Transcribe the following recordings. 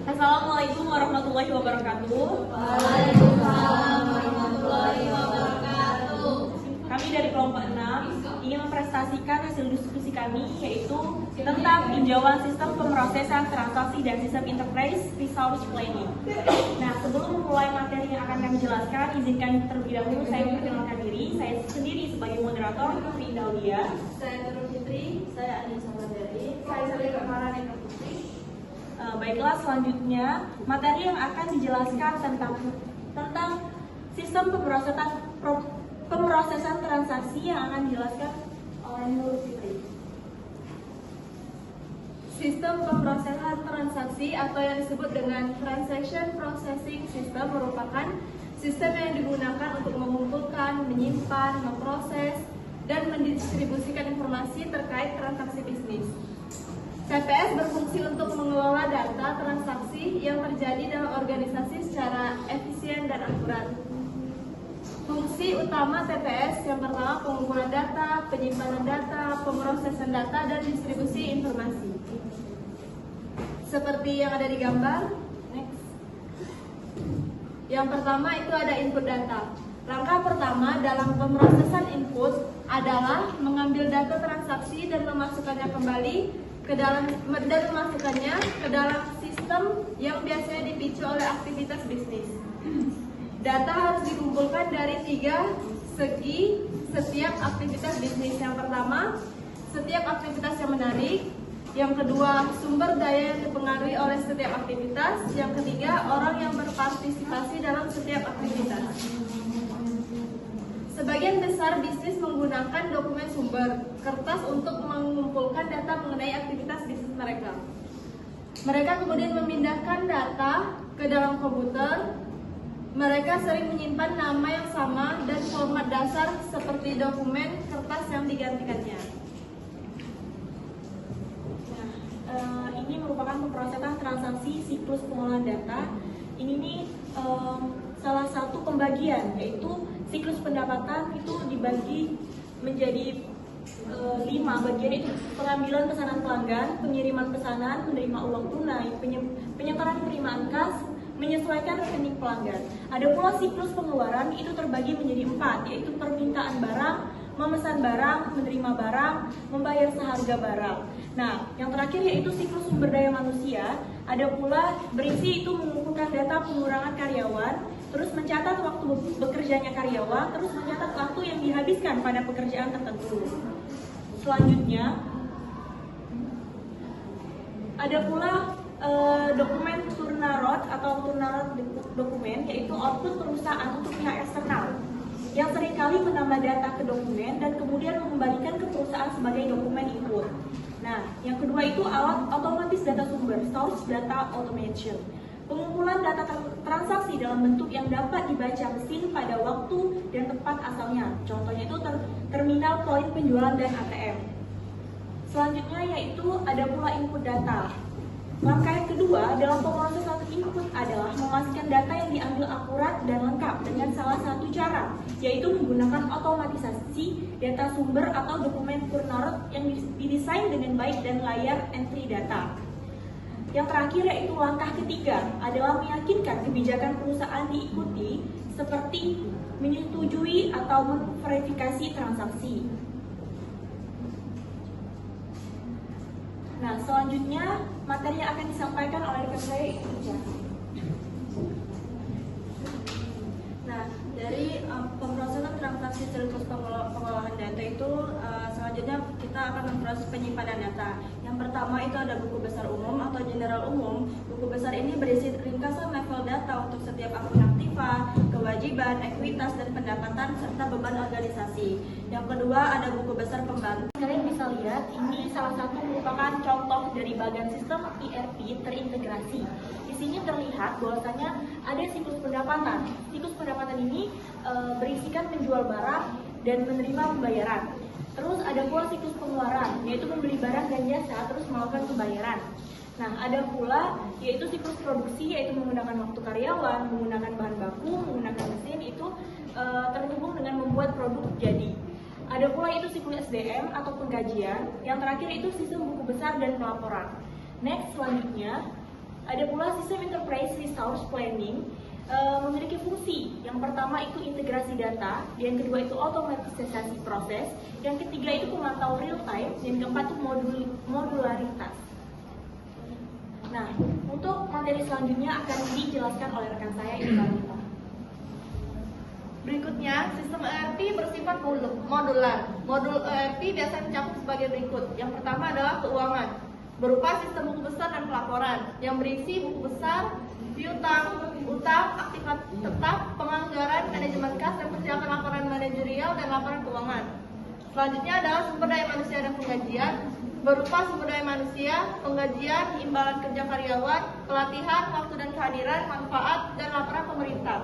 Assalamualaikum warahmatullahi wabarakatuh. Waalaikumsalam warahmatullahi wabarakatuh. Kami dari kelompok 6 ingin mempresentasikan hasil diskusi kami, yaitu tentang tinjauan sistem pemrosesan transaksi dan sistem enterprise resource planning. Nah, sebelum memulai materi yang akan kami jelaskan, izinkan terlebih dahulu saya memperkenalkan diri. Saya sendiri sebagai moderator, Putri Indalia. Saya Nurul Fitri, saya Anissa Mandari. Saya Salih Farhanisa Putri. Baiklah, selanjutnya materi yang akan dijelaskan tentang sistem pemrosesan transaksi yang akan dijelaskan oleh Nurul Fitri. Sistem pemrosesan transaksi atau yang disebut dengan Transaction Processing System merupakan sistem yang digunakan untuk mengumpulkan, menyimpan, memproses, dan mendistribusikan informasi terkait transaksi bisnis. TPS berfungsi untuk mengelola data transaksi yang terjadi dalam organisasi secara efisien dan akurat. Fungsi utama TPS yang pertama pengumpulan data, penyimpanan data, pemrosesan data, dan distribusi informasi. Seperti yang ada di gambar. Next. Yang pertama itu ada input data. Langkah pertama dalam pemrosesan input adalah mengambil data transaksi dan memasukkannya kembali ke dalam sistem yang biasanya dipicu oleh aktivitas bisnis. Data harus dikumpulkan dari 3 segi setiap aktivitas bisnis. Yang pertama, setiap aktivitas yang menarik. Yang kedua, sumber daya yang dipengaruhi oleh setiap aktivitas. Yang ketiga, orang yang berpartisipasi dalam setiap aktivitas. Sebagian besar bisnis menggunakan dokumen sumber kertas untuk mengumpulkan data mengenai aktivitas bisnis mereka. Mereka kemudian memindahkan data ke dalam komputer. Mereka sering menyimpan nama yang sama dan format dasar seperti dokumen kertas yang digantikannya. Nah, ini merupakan pemrosesan transaksi siklus pengolahan data. Ini nih salah satu pembagian, yaitu siklus pendapatan itu dibagi menjadi 5 bagian, itu pengambilan pesanan pelanggan, pengiriman pesanan, menerima uang tunai, penyetoran penerimaan kas, menyesuaikan rekening pelanggan. Ada pula siklus pengeluaran, itu terbagi menjadi 4, yaitu permintaan barang, memesan barang, menerima barang, membayar seharga barang. Nah, yang terakhir yaitu siklus sumber daya manusia. Ada pula berisi itu mengumpulkan data pengurangan karyawan, terus mencatat waktu bekerjanya karyawan, terus mencatat waktu yang dihabiskan pada pekerjaan tertentu. Selanjutnya, ada pula dokumen turnarot atau turnarot dokumen, yaitu output perusahaan untuk pihak eksternal yang seringkali menambah data ke dokumen dan kemudian mengembalikan ke perusahaan sebagai dokumen input. Nah, yang kedua itu alat otomatis data sumber, source data automation. Pengumpulan data transaksi dalam bentuk yang dapat dibaca mesin pada waktu dan tempat asalnya. Contohnya itu terminal poin penjualan dan ATM. Selanjutnya yaitu ada pula input data. Langkah yang kedua dalam pemrosesan input adalah memastikan data yang diambil akurat dan lengkap dengan salah satu cara, yaitu menggunakan otomatisasi data sumber atau dokumen turnarot yang didesain dengan baik dan layar entry data. Yang terakhir yaitu langkah ketiga adalah meyakinkan kebijakan perusahaan diikuti, seperti menyetujui atau memverifikasi transaksi. Nah, selanjutnya materi yang akan disampaikan oleh rekan saya itu Ijazah. Nah, dari pemrosesan transaksi siklus pengolahan data itu selanjutnya kita akan memproses penyimpanan data. Yang pertama itu ada buku besar umum atau general umum. Buku besar ini berisi ringkasan level data untuk setiap akun aktiva, kewajiban, ekuitas, dan pendapatan serta beban organisasi. Yang kedua ada buku besar pembantu. Kalian bisa lihat ini salah satu merupakan contoh dari bagian sistem ERP terintegrasi. Di sini terlihat bahwasanya ada siklus pendapatan. Siklus pendapatan ini berisikan menjual barang dan menerima pembayaran. Terus ada pula siklus pengeluaran, yaitu membeli barang dan jasa terus melakukan pembayaran. Nah, ada pula yaitu siklus produksi, yaitu menggunakan waktu karyawan, menggunakan bahan baku, menggunakan mesin, itu terhubung dengan membuat produk jadi. Ada pula itu siklus SDM atau penggajian. Yang terakhir itu sistem buku besar dan pelaporan. Next, selanjutnya Ada pula sistem enterprise resource planning memiliki fungsi. Yang pertama itu integrasi data, yang kedua itu otomatisasi proses, yang ketiga itu memantau real time, dan yang keempat itu modularitas. Nah, untuk materi selanjutnya akan dijelaskan oleh rekan saya Ibu. Berikutnya, sistem ERP bersifat modular. Modul ERP biasanya mencakup sebagai berikut. Yang pertama adalah keuangan, berupa sistem buku besar dan pelaporan, yang berisi buku besar, piutang, utang, aktivitas tetap, penganggaran, manajemen kas, dan persiapan laporan manajerial dan laporan keuangan. Selanjutnya adalah sumber daya manusia dan penggajian, berupa sumber daya manusia, penggajian, imbalan kerja karyawan, pelatihan, waktu dan kehadiran, manfaat, dan laporan pemerintah.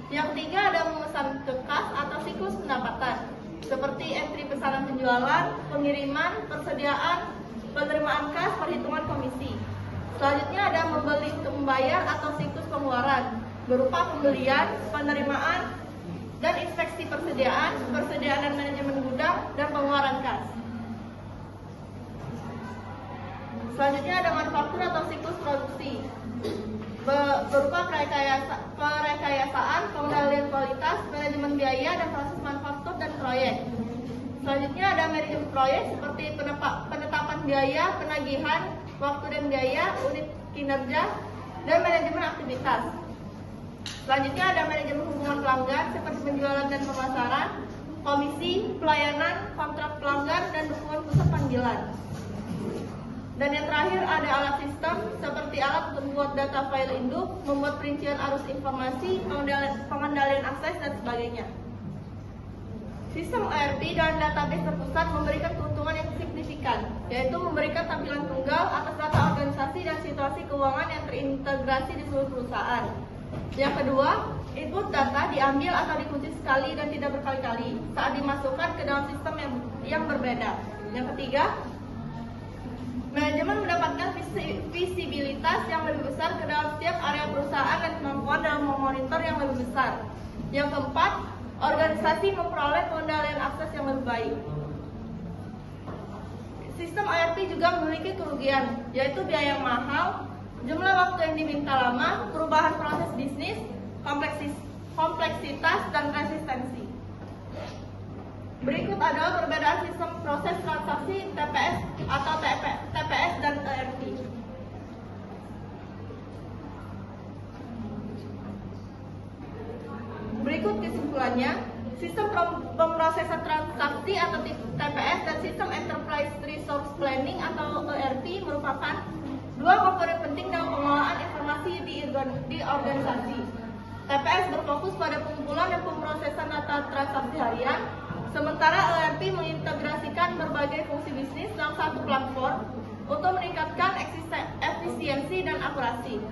Yang ketiga ada memesan ke kas atau siklus pendapatan, seperti entry pesanan penjualan, pengiriman, persediaan, penerimaan kas, perhitungan komisi. Selanjutnya ada membeli untuk membayar atau siklus pengeluaran, berupa pembelian, penerimaan, dan inspeksi persediaan dan manajemen gudang, dan pengeluaran kas. Selanjutnya ada manufaktur atau siklus produksi, berupa perekayasaan, pengendalian kualitas, manajemen biaya, dan proses manufaktur dan proyek. Selanjutnya ada manajemen proyek seperti penetapan biaya, penagihan, waktu dan biaya, unit kinerja, dan manajemen aktivitas. Selanjutnya ada manajemen hubungan pelanggan seperti penjualan dan pemasaran, komisi, pelayanan, kontrak pelanggan, dan dukungan pusat panggilan. Dan yang terakhir ada alat sistem seperti alat untuk membuat data file induk, membuat perincian arus informasi, pengendalian akses, dan sebagainya. Sistem ERP dan database terpusat memberikan keuntungan yang signifikan, yaitu memberikan tampilan tunggal atas data organisasi dan situasi keuangan yang terintegrasi di seluruh perusahaan. Yang kedua, input data diambil atau dikunci sekali dan tidak berkali-kali saat dimasukkan ke dalam sistem yang berbeda. Yang ketiga, manajemen mendapatkan visibilitas yang lebih besar ke dalam setiap area perusahaan dan kemampuan dalam memonitor yang lebih besar. Yang keempat, organisasi memperoleh pengendalian akses yang lebih baik. Sistem ERP juga memiliki kerugian, yaitu biaya yang mahal, jumlah waktu yang diminta lama, perubahan proses bisnis, kompleksitas, dan resistensi. Berikut adalah perbedaan sistem proses transaksi TPS atau TPS dan ERP. Berikut kesimpulannya, sistem pemrosesan transaksi atau TPS dan sistem Enterprise Resource Planning atau ERP merupakan dua komponen penting dalam pengelolaan informasi di organisasi. TPS berfokus pada pengumpulan dan pemrosesan data transaksi harian, sementara ERP mengintegrasikan berbagai fungsi bisnis dalam satu platform untuk meningkatkan efisiensi dan akurasi.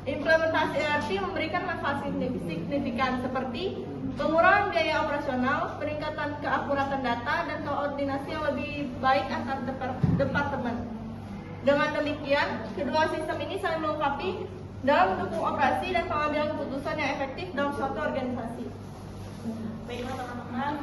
Implementasi ERP memberikan manfaat signifikan seperti pengurangan biaya operasional, peningkatan keakuratan data, dan koordinasi yang lebih baik antar departemen. Dengan demikian, kedua sistem ini saling melengkapi dalam mendukung operasi dan pengambilan keputusan yang efektif dalam suatu organisasi. Baiklah teman-teman,